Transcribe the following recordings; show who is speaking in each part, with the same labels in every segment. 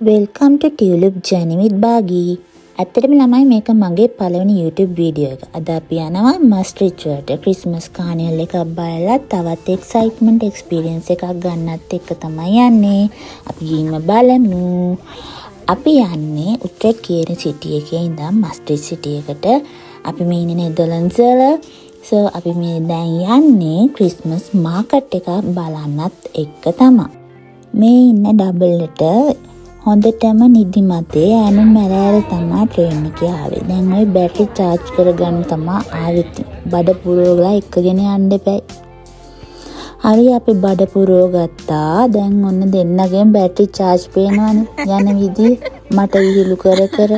Speaker 1: Welcome to Tulip Journey with Bagi. ඇත්තටම ළමයි මේක මගේ පළවෙනි YouTube වීඩියෝ එක. අද අපි යනවා Maastricht වලට ක්‍රිස්මස් කානිවල් එකක් බලලා තවත් එක්සයිට්මන්ට් එක්ස්පීරියන්ස් එකක් ගන්නත් එක්ක තමයි යන්නේ. අපි ගිහින් බලමු. අපි යන්නේ උට්රෙක්ට් කියන සිටි එකේ ඉඳන් Maastricht සිටි එකට. අපි මේ ඉන්නේ නෙදර්ලන්ඩ්ස් වල. So අපි මේ දැන් යන්නේ ක්‍රිස්මස් මාකට් එක බලන්නත් එක්ක තමයි. මේ ඉන්න ඩබල් එට හොඳටම නිදිමතේ ඈනුම් මැරෑර තමයි ට්‍රේන් එකේ ආවේ. දැන් ওই බැටරි charge කරගන්න තමයි ආවෙත්. බඩ පුරවලා එක්කගෙන යන්න එපා. හරි අපි බඩ පුරව ගත්තා. දැන් ඔන්න දෙන්නගෙන් බැටරි charge පේනවනේ. යන විදිහ මට විහිළු කර කර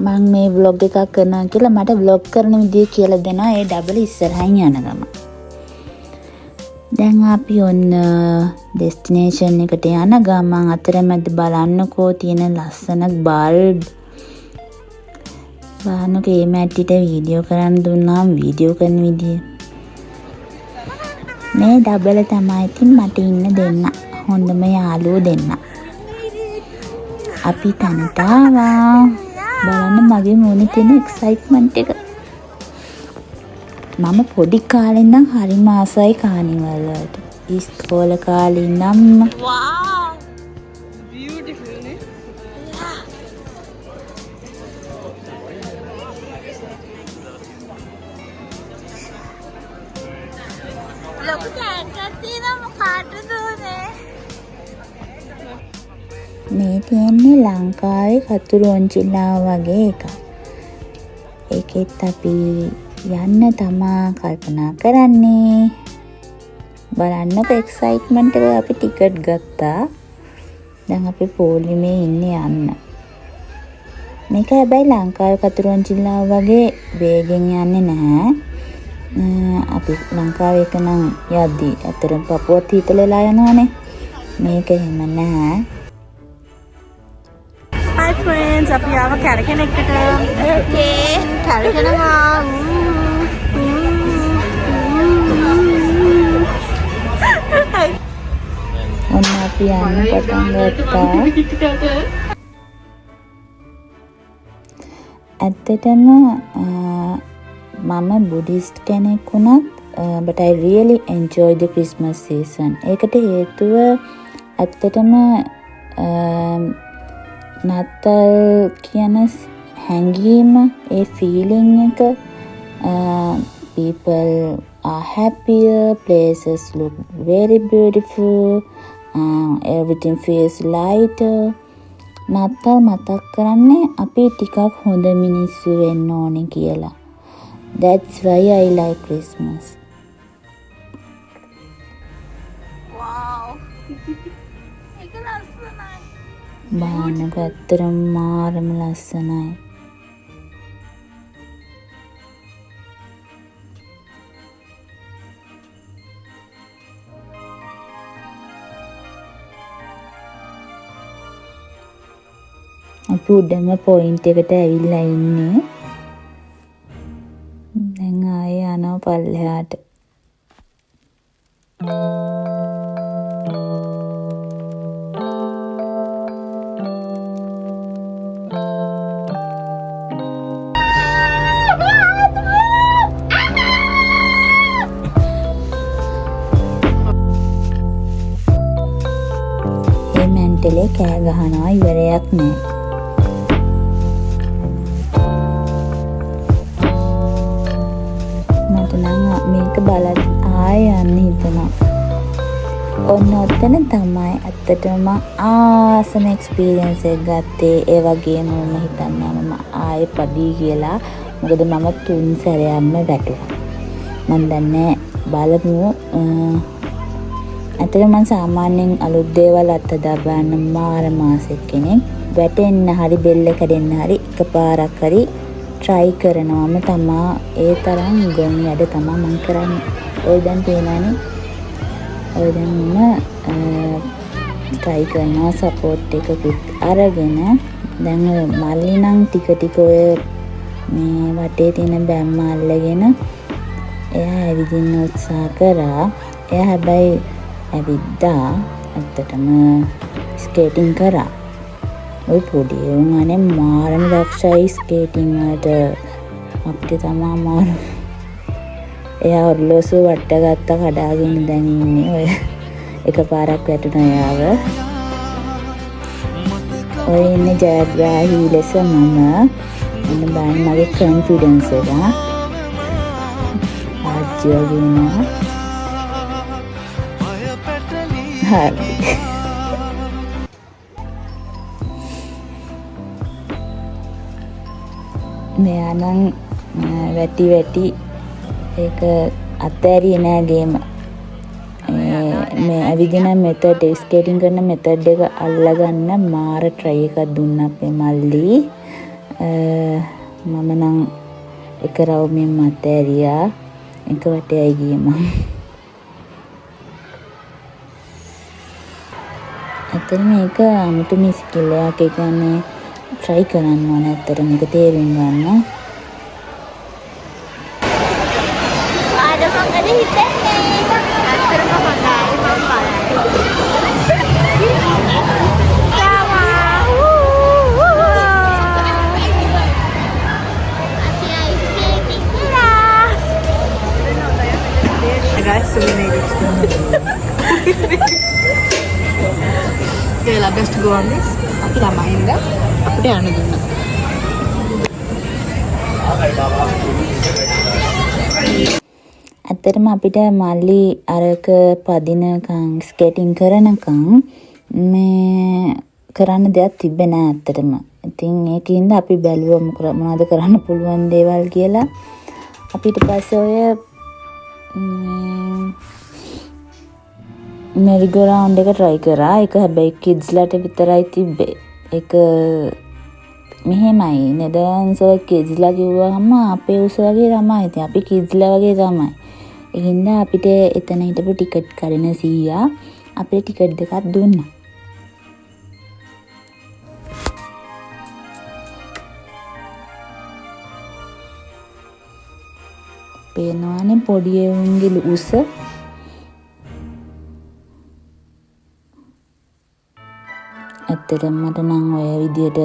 Speaker 1: මම මේ vlog එකක් කරනවා කියලා මට vlog කරන විදිහ කියලා දෙනවා ඒ ඩබල් ඉස්සරහින් යන ගම. දැන් අපි ඔන්න ඩෙස්ටිනේෂන් එකට යන ගමන් අතරමැද බලන්නකෝ තියෙන ලස්සන බල්බ්. බලන්නකෝ මේ මැට්ටිට වීඩියෝ කරන්න දුන්නාම වීඩියෝ කරන විදිය. මේ ඩබල් තමයි ඉතින් මට ඉන්න දෙන්න. හොඳම යාළුවෝ දෙන්න. අපි තනට ආවා. බලන්න මගේ මොනේ තියෙන එක්සයිට්මන්ට් එක. මම පොඩි කාලේ ඉඳන් හරිම ආසයි කානිවල් වලට. ඉස්කෝල කාලේ ඉඳන්
Speaker 2: Wow! Beautiful, ne? Look at
Speaker 1: මේ තියෙන්නේ ලංකාවේ කතුරුවන්චිල්ලාව වගේ එකක්. ඒකෙත් අපි යන්න තමා කල්පනා කරන්නේ. බලන්නකො එක්සයිට්මන්ට් එක අපි ටිකට් ගත්තා. දැන් අපි පොලිමේ ඉන්නේ යන්න. මේක හැබැයි ලංකාවේ කතුරුවන්චිල්ලාව වගේ වේගෙන් යන්නේ නැහැ. අපි ලංකාවේ එක නම් යද්දි අතරම පපුවත් හිතලලා යනවනේ. මේක එහෙම නැහැ.
Speaker 2: Hi friends, අපි ආව කැරකෙන එකට. Okay, කැරකෙනවා.
Speaker 1: ඔන්න අපි යන්න පටන් ගත්තා. ඇත්තටම මම බුද්දිස්ට් කෙනෙක් වුණත් but I really enjoy the Christmas season. ඒකට හේතුව ඇත්තටම නත්තල් කියන හැඟීම ඒ feeling එක people are happier, places look very beautiful, everything feels lighter. නත්තල් මතක් කරන්නේ අපි ටිකක් හොඳ මිනිස්සු වෙන්න ඕනේ කියලා. That's why I like Christmas.
Speaker 2: Wow. ඒක ලස්සනයි.
Speaker 1: බානක අතරම මාරම ලස්සනයි. අපි උඩම පොයින්ට් එකට ඇවිල්ලා ඉන්නේ. දැන් ආයේ යනවා පල්ලෙහාට. මේ මැන්ටලේ කෑ ගහනවා ඉවරයක් නෑ. මේක බලත් ආය යන්න හිතනවා. ඔන්න ඔතන තමයි ඇත්තටම ආසම එක්ස්පීරියන්ස් එක ගත්තේ. ඒ වගේම මම හිතන්නේ මම ආයේ පඩි කියලා. මොකද මම 3 සැරයක්ම වැටුණා. මම දන්නේ බලමු. ඇත්තටම මම සාමාන්‍යයෙන් අලුත් දේවල් අත්දැක ගන්න මාර මාසෙක් කෙනෙක්. වැටෙන්න හරි බෙල්ල කැඩෙන්න හරි එකපාරක් හරි try කරනවාම තමා ඒ තරම් ගොන් වැඩ තමා මම කරන්නේ. ඔය දැන් තේනවනේ. ඔය දැන් මම try කරනවා support එකකුත් අරගෙන. දැන් මල්ලි නම් ටික ටික ඔය මේ වටේ තියෙන බැම්ම අල්ලගෙන එයා ඇවිදින්න උත්සාහ කරා. එයා හැබැයි ඇවිද්දා ඇත්තටම ස්කේටිං කරා. ඔය පොඩි උන් අනේ මාරම දක්ෂයි ස්කේටිං වලට. අපිට තමයි අමාරු. එයා ඔරලෝසුව වට්ට ගත්ත කඩාගෙන දැන් ඉන්නේ ඔය එකපාරක් වැටුණා එයාව. ඔය ඉන්නේ ජයග්‍රාහී ලෙස මම එන්න බලන්න මගේ කොන්ෆිඩන්ස් එක. ආජ්‍යගිනා හරි. මෙයා නම් වැටි ඒක අත්හැරියේ නෑ ගේම. මේ ඇවිදින මෙතඩ් ස්කේටිං කරන මෙතඩ් එක අල්ලගන්න මාර try එකක් දුන්නා අපේ මල්ලි. මම නම් එක රවුමෙන් අත්හැරියා. එක වටේයි ගියේ මම. ඇත්තටම මේක අමුතුම ස්කිල් එකක්. ඒ කියන්නේ try කරන්න ඕන ඇත්තට මේක තේරුම් ගන්න.
Speaker 2: Guys, so we made it. They allowed us to go on this. අපි ළමයින්ද අපිට යන්න දුන්නා.
Speaker 1: ඇත්තටම අපිට මල්ලි අරක පදිනකම් ස්කේටිං කරනකම් මේ කරන්න දෙයක් තිබ්බේ නෑ ඇත්තටම. ඉතින් ඒකින්ද අපි බැලුවා මොනවද කරන්න පුළුවන් දේවල් කියලා. අපිට පස්සේ ඔය මෙරිගෝරවුන්ඩ් එක try කරා. ඒක හැබැයි කිඩ්ස්ලාට විතරයි තිබ්බේ. ඒක මෙහෙමයි නෙදර්ලන්ඩ්ස් වල කිඩ්ස්ලා කිව්වහම අපේ උස වගේ ළමයි. ඉතින් අපි කිඩ්ස්ලා වගේ තමයි. ඒ හින්දා අපිට එතන හිටපු ටිකට් කරින සීයා අපිට ටිකට් දෙකක් දුන්නා. පේනවානේ පොඩි එවුන්ගේ උස. ඇත්තටම මට නම් ඔය විදියට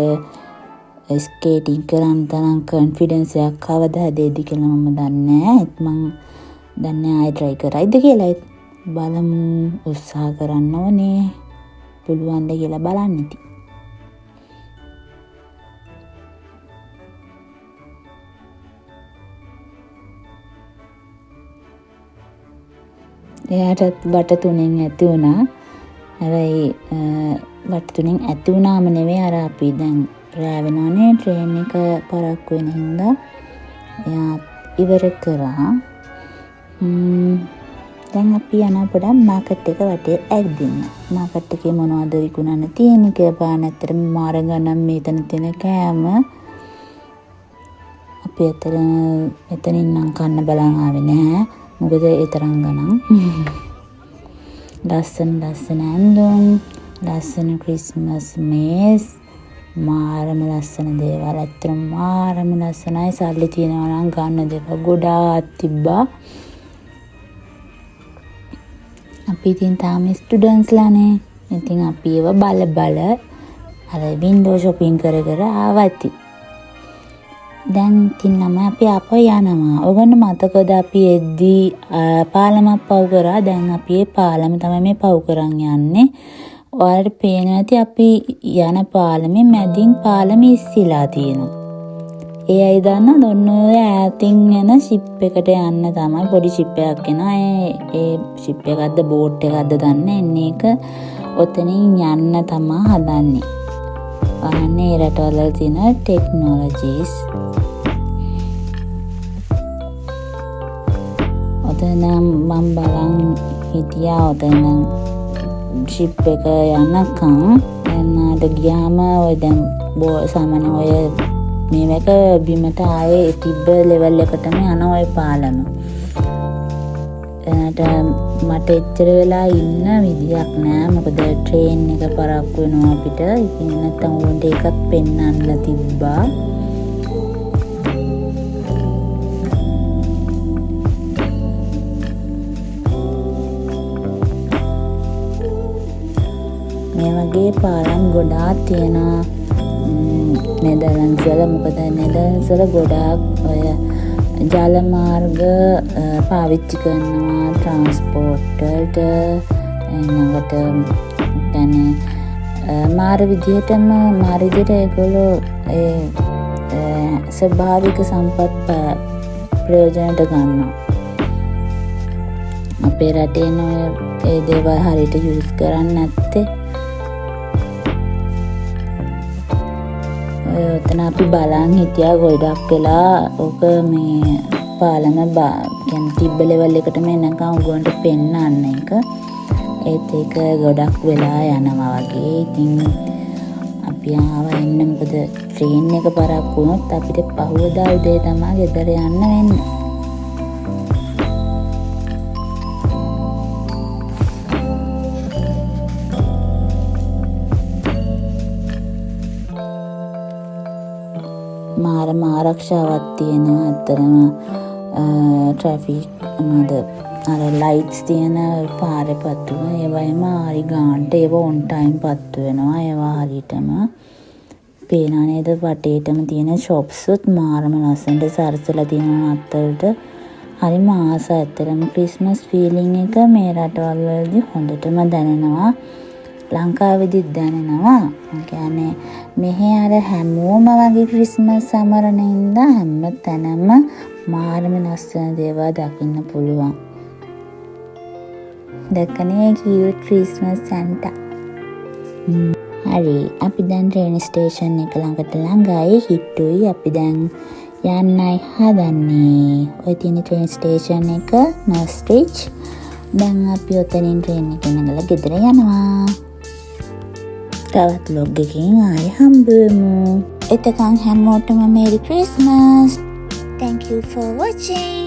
Speaker 1: ස්කේටිං කරන්න තරම් කොන්ෆිඩන්ස් එකක් කවදා හැදෙයිද කියලා මම දන්නේ නැහැ. මම දන්නේ ආයෙ try කරයිද කියලා. බලමු, උත්සාහ කරන්න ඕනේ. පුළුවන්ද කියලා බලන්න ඉතින්. එයාටත් වට තුනෙන් ඇති වුණා. හැබැයි වට තුනෙන් ඇති වුණාම නෙවෙයි අර අපි දැන් රෑ වෙනවනේ ට්‍රේන් එක පරක්කු වෙන හින්දා එයා ඉවර කරා. දැන් අපි යන පොඩක් මාකට් එක වටේ ඇවිදින්න. මාකට් එකේ මොනවද විකුණන්න තියෙන්නේ කියලා බලන්න. ඇත්තටම මාර ගණන් මෙතන තියෙන කෑම අපි එතනින් නම් කන්න බලන් ආවේ නැහැ. මොකද ඒ තරම් ගණන්. ලස්සන ඇඳුම්, ලස්සන ක්‍රිස්මස් මේස්, මාරම ලස්සන දේවල්. ඇත්තටම මාරම ලස්සනයි. සල්ලි තියෙනවා නම් ගන්න දේවල් ගොඩාක් තිබ්බා. අපි ඉතින් තාම ස්ටුඩන්ට්ස්ලානේ. ඉතින් අපි ඒව බල අර වින්ඩෝ shopping කර ආවති. දැන් ඉතින් අපි ආපහු යනවා. ඔයගොල්ලෝ මතකද අපි එද්දී පාලමක් පව් කරා. දැන් අපි ඒ පාලම තමයි මේ පව් කරන් යන්නේ. ඔයාලට පේනවා ඇති අපි යන පාලමේ මැදින් පාලම ඉස්සිලා තියෙනවා. ඒ අය දන්නවද ඔන්න ඔය ඈතින් යන ෂිප් එකට යන්න තමයි. පොඩි ෂිප් එකක් එනවා. ඒ ෂිප් එකක්ද බෝට් එකක්ද දන්නේ එන්නේ එක ඔතනින් යන්න තමයි හදන්නේ. අනේ රටවල තියෙන ටෙක්නොලොජිස්. ඔතන මම බලන් හිටියා. ඔතන ෂිප් එක යනකම් එන්නට ගියාම ඔය දැන් සාමාන්‍ය ඔය මේක බිමට ආයේ තිබ්බ ලෙවල් එකටම යන ඔය පාලම. එනට මට එච්චර වෙලා ඉන්න විදියක් නෑ. මොකද ට්‍රේන් එක පරක්කු වෙනවා අපිට. ඉතින් නැත්තම් උන්ට එකක් පෙන්වන්න තිබ්බා. මේ වගේ පාලම් ගොඩාක් තියෙනවා. නෙදර්ලන්ඩ්ස් වල. මොකද නෙදර්ලන්ඩ්ස් වල ගොඩාක් ඔය ජල මාර්ග පාවිච්චි කරනවා ට්‍රාන්ස්පෝර්ට් වලට. ඊළඟට මාර විදිහට ඒගොල්ලෝ ස්වභාවික සම්පත් ප්‍රයෝජනට ගන්නවා. අපේ රටේ ඒ දේවල් හරියට යූස් කරන්නේ නැත්තේ. ඔතන අපි බලන් හිටියා ගොඩක් වෙලා ඕක මේ පාලම තිබ්බ ලෙවල් එකටම එනකම් උගුවන්ට පෙන්නන්න එක. ඒත් ඒක ගොඩක් වෙලා යනවා වගේ. ඉතින් අපි ආවා එන්න. මොකද ට්‍රේන් එක පරක්කු වුණොත් අපිට පහුවදා උදේ තමයි ගෙදර යන්න වෙන්නේ. මාරම ආරක්ෂාවක් තියෙනවා. ඇත්තරම ට්‍රැෆික් ලයිට්ස් තියෙන පාරේ පත්තු ඒවයිම හරි ගාන්ට ඒව ඔන් ටයිම් පත්තු වෙනවා. ඒවා හරියටම පේනවා නේද? වටේටම තියෙන ෂොප්ස්ුත් මාරම ලස්සනට සරසලා තියෙනවා අත්තලට. හරිම ආස. ඇත්තරම ක්‍රිස්මස් ෆීලිං එක මේ රටවල් වලදී හොඳටම දැනෙනවා. ලංකාවේදීත් දැනෙනවා. ඒ කියන්නේ මෙහි අර හැමෝම වගේ ක්‍රිස්මස් සමරන ඉඳලා හැම තැනම මාරම ලස්සන දේවල් දකින්න පුළුවන්. දැක්කනේ කියුට් ක්‍රිස්මස් සැන්ටා. හරි, අපි දැන් ට්‍රේන් ස්ටේෂන් එක ළඟට ළඟයි. හිටුයි අපි දැන් යන්නයි හදන්නේ. ඔය තියෙන ට්‍රේන් ස්ටේෂන් එක මාස්ට්‍රිච්. දැන් අපි ඔතනින් ට්‍රේන් එකෙන් නැගලා ගෙදර යනවා. තවත් vlog එකකින් ආයෙ හම්බෙමු. එතකන් හැමෝටම Merry Christmas. Thank you for watching.